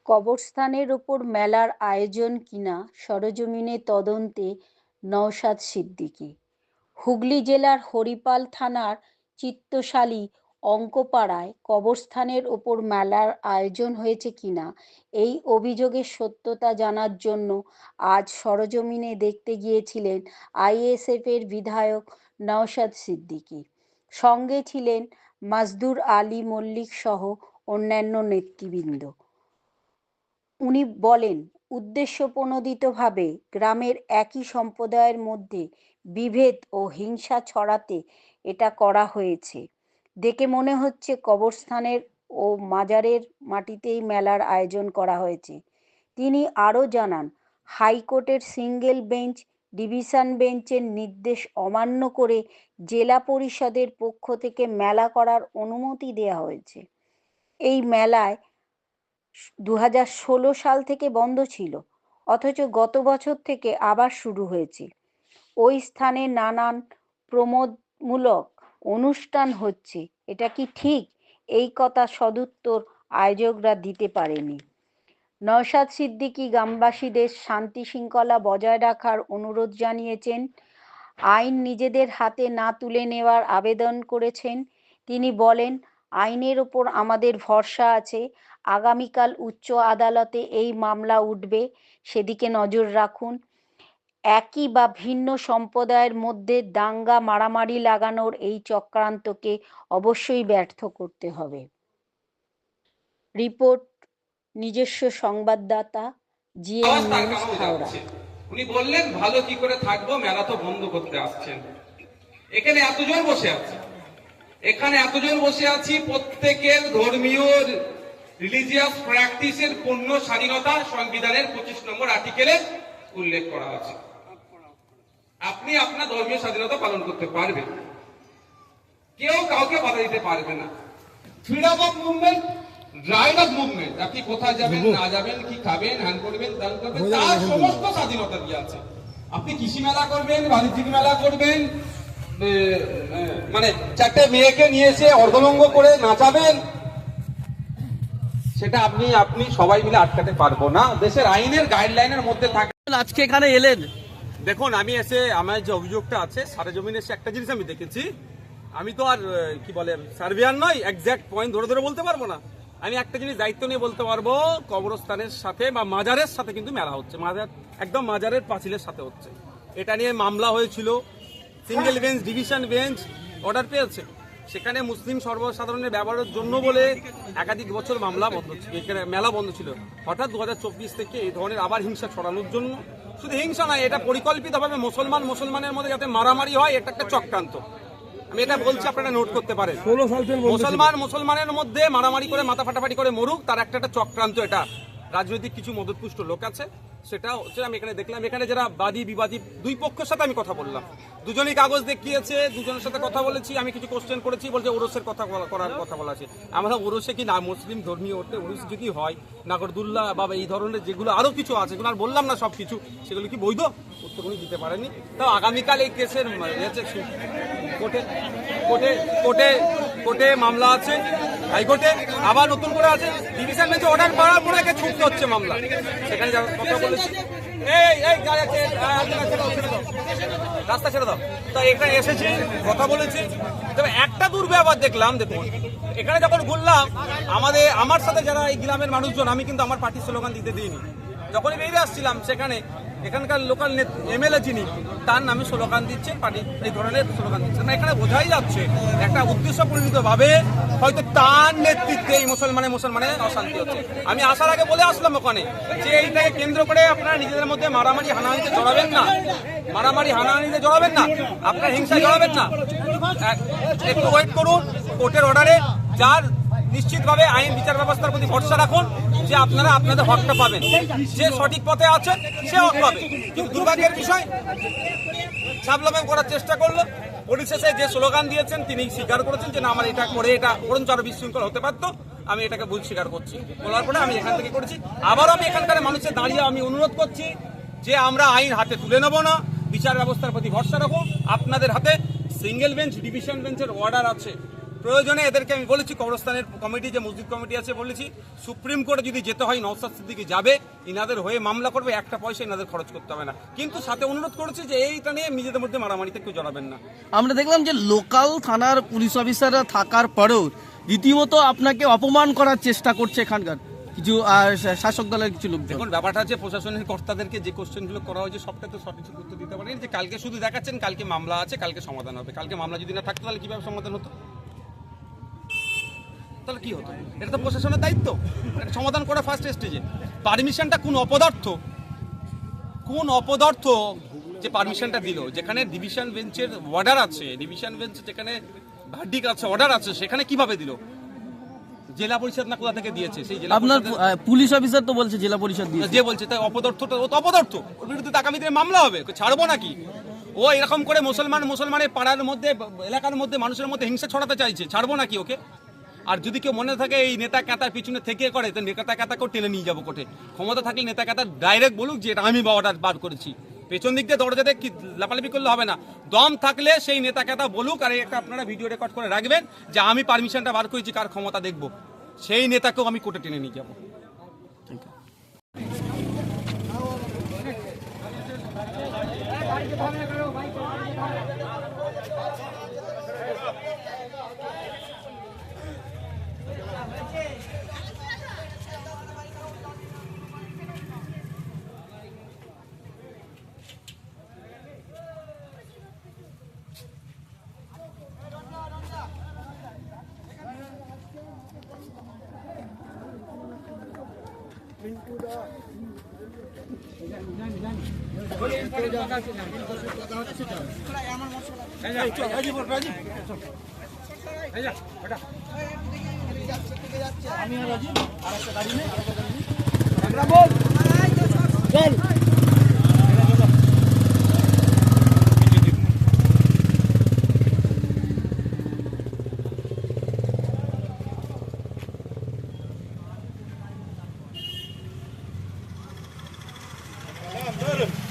কবরস্থানের ওপর মেলার আয়োজন কিনা সরেজমিনে তদন্তে নওশাদ সিদ্দিকী। হুগলি জেলার হরিপাল থানার চিত্তশালী অঙ্কপাড়ায় কবরস্থানের ওপর মেলার আয়োজন হয়েছে কিনা এই অভিযোগের সত্যতা জানার জন্য আজ সরেজমিনে দেখতে গিয়েছিলেন আইএসএফের বিধায়ক নওশাদ সিদ্দিকী। সঙ্গে ছিলেন মাজদুর আলী মল্লিক সহ অন্যান্য নেতৃবৃন্দ। উনি বলেন, উদ্দেশ্যপ্রণোদিতভাবে গ্রামের একই সম্প্রদায়ের মধ্যে বিভেদ ও হিংসা ছড়াতে এটা করা হয়েছে। দেখে মনে হচ্ছে কবরস্থানের ও মাজারের মাটিতেই মেলার আয়োজন করা হয়েছে। তিনি আরও জানান, হাইকোর্টের সিঙ্গেল বেঞ্চ ডিভিশন বেঞ্চের নির্দেশ অমান্য করে জেলা পরিষদের পক্ষ থেকে মেলা করার অনুমতি দেওয়া হয়েছে। এই মেলায় 2016 সাল থেকে বন্ধ ছিল, অথচ গত বছর থেকে আবার শুরু হয়েছে। ওই স্থানে নানান প্রমোদমূলক অনুষ্ঠান হচ্ছে, এটা কি ঠিক? এই কথা সদুত্তর আয়োজকরা দিতে পারেনি। নওশাদ সিদ্দিকী গ্রামবাসীদের শান্তি শৃঙ্খলা বজায় রাখার অনুরোধ জানিয়েছেন। আইন নিজেদের হাতে না তুলে নেওয়ার আবেদন করেছেন। তিনি বলেন, আইনের ওপর আমাদের ভরসা আছে। আগামীকাল উচ্চ আদালতে এই মামলা উঠবে, সেদিকে নজর রাখুন। একই বা ভিন্ন সম্প্রদায়ের মধ্যে দাঙ্গা মারামারি লাগানোর এই চক্রান্তকে অবশ্যই ব্যর্থ করতে হবে। রিপোর্ট নিজস্ব সংবাদদাতা জিএন নিউজ হাওড়া। উনি বললেন, ভালো কি করে থাকবো, মেলা তো বন্ধ করতে আসছেন। এখানে এতজন বসে আছি, প্রত্যেকের ধর্মীয় রিলিজিয়াস প্র্যাকটিসের পূর্ণ স্বাধীনতা সংবিধানের 25 নম্বর আর্টিকেলে উল্লেখ করা আছে। আপনি আপনার ধর্মীয় স্বাধীনতা পালন করতে পারবেন, কেউ কাউকে বাধা দিতে পারবে না। Freedom of movement, right of movement, আপনি কোথায় যাবেন না যাবেন, কি খাবেন, হ্যান করবেন, দান করবেন, তার সমস্ত স্বাধীনতা দিয়ে আছে। আপনি কৃষি মেলা করবেন, বাণিজ্যিক মেলা করবেন, মানে 4টে মেয়েকে নিয়ে এসে অর্ধলঙ্গ করে নাচাবেন, সেটা আপনি সবাই মিলে আটকাতে পারবো না। দেশের আইনের গাইডলাইনের মধ্যে থাকে। আজকে এখানে এলেন, দেখুন, আমি এসে আমার যে অভিযোগটা আছে সরেজমিনে এসে একটা জিনিস আমি দেখেছি। আমি তো আর কি বলে সার্ভেয়ার নই, এক্সাক্ট পয়েন্ট ধরে বলতে পারবো না। আমি একটা জিনিস দায়িত্ব নিয়ে বলতে পারবো, কবরস্থানের সাথে বা মাজারের সাথে কিন্তু মেলা হচ্ছে। মাজার একদম মাজারের পাঁচিলের সাথে হচ্ছে। এটা নিয়ে মামলা হয়েছিল, single bench division bench order পেয়েছে। সেখানে মুসলিম সর্বসাধারণের ব্যবহারের জন্য বলে একাধিক বছর মামলা বন্ধ ছিল, মেলা বন্ধ ছিল। হঠাৎ 2024 থেকে এই ধরনের আবার হিংসা ছড়ানোর জন্য, শুধু হিংসা নয়, এটা পরিকল্পিতভাবে মুসলমানের মধ্যে যাতে মারামারি হয়, এটা একটা চক্রান্ত। আমি এটা বলছি, আপনারা নোট করতে পারেন। মুসলমানের মধ্যে মারামারি করে মাথা ফাটাফাটি করে মরুক, তার একটা চক্রান্ত। এটা রাজনৈতিক কিছু মদতপুষ্ট লোক আছে, সেটা হচ্ছে আমি এখানে দেখলাম। এখানে যারা বাদী বিবাদী দুই পক্ষের সাথে আমি কথা বললাম, দুজনই কাগজ দেখিয়েছে, দুজনের সাথে কথা বলেছি। আমি কিছু কোশ্চেন করেছি, বলছে ওরসের করার কথা বলা আছে। আমরা ওরসে কি না মুসলিম ধর্মীয় ওরস যদি হয়, নাগরদুল্লাহ বা এই ধরনের যেগুলো আরো কিছু আছে, যেগুলো আর বললাম না সব কিছু, সেগুলো কি বৈধ? উত্তর উনি দিতে পারেনি। তাও আগামীকাল এই কেসের কোর্টে মামলা আছে, হাইকোর্টে আবার নতুন করে আছে, ডিভিশন বেঞ্চে অর্ডার করার পরে ছুটতে হচ্ছে মামলা। সেখানে কথা বলেছি, রাস্তা ছেড়ে দাও। তো এখানে এসেছি, কথা বলেছি। তবে একটা দুর্ব্যবহার দেখলাম। দেখুন, এখানে যখন ঘুরলাম, আমার সাথে যারা এই গ্রামের মানুষজন, আমি কিন্তু আমার পার্টির স্লোগান দিতে দিইনি। যখনই বেরিয়ে আসছিলাম, সেখানে এখানকার লোকাল এমএলএ যিনি, তার নামে স্লোগান দিচ্ছে, পার্টি এই ধরনের স্লোগান দিচ্ছে না। এখানে বোঝাই যাচ্ছে একটা উদ্দেশ্যপ্রণোদিত ভাবে হয়তো তার নেতৃত্বে এই মুসলমানের অশান্তি হচ্ছে। আমি আসার আগে বলে আসলাম ওখানে যে এইটাকে কেন্দ্র করে আপনারা নিজেদের মধ্যে মারামারি হানাহানিতে জড়াবেন না, আপনার হিংসায় জড়াবেন না। একটু ওয়েট করুন, কোর্টের অর্ডারে যার নিশ্চিতভাবে আইন বিচার ব্যবস্থার প্রতি ভরসা রাখুন যে আপনারা আপনাদের হকটা পাবেন। যে সঠিক পথে আছে সে হক পাবে। কিন্তু দুর্ভাগ্যের বিষয়, ছাবলাম করার চেষ্টা করলো, পরিশেষে যে স্লোগান দিয়েছেন তিনি স্বীকার করেছেন যে না, আমার এটা করে এটা বরঞ্চ আরো বিশৃঙ্খল হতে পারতো। আমি এটাকে ভুল স্বীকার করছি। বলার পরে আমি এখান থেকে করেছি। আবারও আমি এখানকার মানুষের দাঁড়িয়ে আমি অনুরোধ করছি যে আমরা আইন হাতে তুলে নেব না, বিচার ব্যবস্থার প্রতি ভরসা রাখুন। আপনাদের হাতে সিঙ্গেল বেঞ্চ ডিভিশন বেঞ্চের অর্ডার আছে, প্রয়োজনে এদেরকে আমি বলেছি, কবরস্থানের কমিটি যে মসজিদ কমিটি আছে বলেছি, সুপ্রিম কোর্টে যদি যেতে হয় নওশাদ সিদ্দিকী যাবে, ইনাদের হয়ে মামলা করবে, একটা পয়সা ইনাদের খরচ করতে হবে না। কিন্তু সাথে অনুরোধ করেছি যে এইটা নিয়ে নিজেদের মধ্যে মারামারিতে কেউ জড়াবেন না। আমরা দেখলাম যে লোকাল থানার পুলিশ অফিসাররা থাকার পরেও রীতিমতো আপনাকে অপমান করার চেষ্টা করছে এখানকার কিছু শাসক দলের কিছু লোক। দেখুন, ব্যাপারটা হচ্ছে প্রশাসনের কর্তাদেরকে যে কোশ্চেনগুলো করা হয়েছে সবটা তো সঠিক উত্তর দিতে পারেন। যে কালকে শুধু দেখাচ্ছেন কালকে মামলা আছে, কালকে সমাধান হবে। কালকে মামলা যদি না থাকতো তাহলে কিভাবে সমাধান হতো? তাহলে কি হতো? এটা তো প্রশাসনের দায়িত্ব এটা সমাধান করা ফার্স্ট স্টেজে। পারমিশনটা কোন অপদার্থ যে পারমিশনটা দিল? যেখানে ডিভিশন বেঞ্চের অর্ডার আছে, ডিভিশন বেঞ্চ যেখানে ভার্ডিক আছে, অর্ডার আছে, সেখানে কিভাবে দিল? জেলা পরিষদ না কোথা থেকে দিয়েছে? সেই জেলা আপনার পুলিশ অফিসার তো বলছে জেলা পরিষদ দিয়েছে। যে বলছে তাই অপদার্থটা, ও তো অপদার্থ, ওর বিরুদ্ধে তো আগামী দিনে মামলা হবে, ছাড়বো নাকি? ও এরকম করে মুসলমানের পাড়ার মধ্যে, এলাকার মধ্যে, মানুষের মধ্যে হিংসা ছড়াতে চাইছে, ছাড়বো নাকি ওকে? আর যদি কেউ মনে থাকে এই নেতা কাতার পিছনে থেকে করে, তো নেতা কাতাকেও টেনে নিয়ে যাবো কোর্টে। ক্ষমতা থাকলে নেতা কাতার ডাইরেক্ট বলুক যে এটা আমি অর্ডার বার করেছি। পেছন দিক দিয়ে দরজাতে লাপালাপি করলে হবে না। দম থাকলে সেই নেতা কাতা বলুক, আর একটা আপনারা ভিডিও রেকর্ড করে রাখবেন যে আমি পারমিশনটা বার করেছি, কার ক্ষমতা দেখবো, সেই নেতাকেও আমি কোর্টে টেনে নিয়ে যাবো। Dur.